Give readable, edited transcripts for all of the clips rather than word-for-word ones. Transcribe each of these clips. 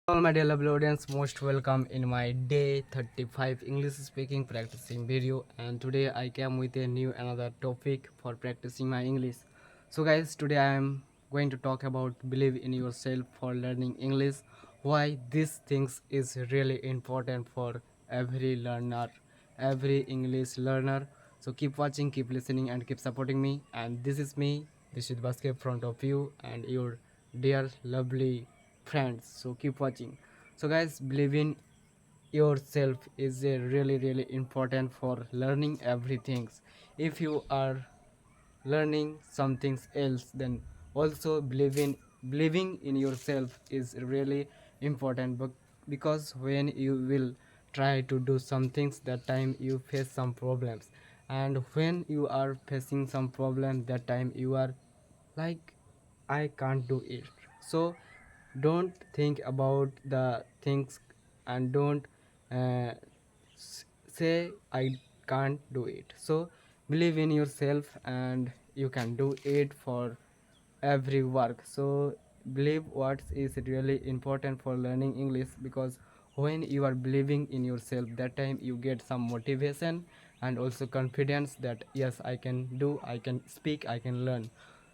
All my dear lovely audience, most welcome in my day 35 English speaking practicing video. And today I came with a new another topic for practicing my English. So guys, today I am going to talk about believe in yourself for learning English. Why these things is really important for every learner, every English learner. So keep watching, keep listening, and keep supporting me. And this is me, Biswajit in front of you, and your dear lovely friends. So keep watching. So guys, believe in yourself is a really important for learning everything. If you are learning something else, then also believing in yourself is really important. But because when you will try to do some things, that time you face some problems, and when you are facing some problem, that time you are like, I can't do it. So don't think about the things, and don't uh, say I can't do it. So believe in yourself, and you can do it for every work. So believe what is really important for learning English, because when you are believing in yourself, that time you get some motivation and also confidence that yes, I can do, I can speak, I can learn.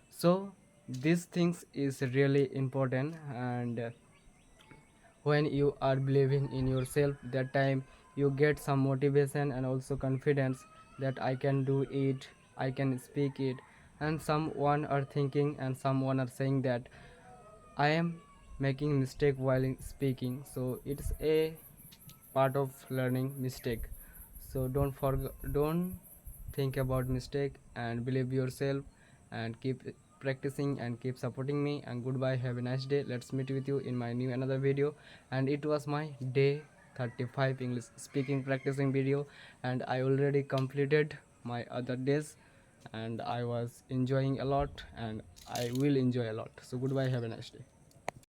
So these things is really important. And when you are believing in yourself, that time you get some motivation and also confidence that I can do it, I can speak it. And someone are thinking and someone are saying that I am making mistake while speaking, so it's a part of learning mistake. So don't think about mistake, and believe yourself, and keep practicing and keep supporting me. And goodbye, have a nice day. Let's meet with you in my new another video. And it was my day 35 English speaking practicing video, and I already completed my other days, and I was enjoying a lot, and I will enjoy a lot. So goodbye, have a nice day.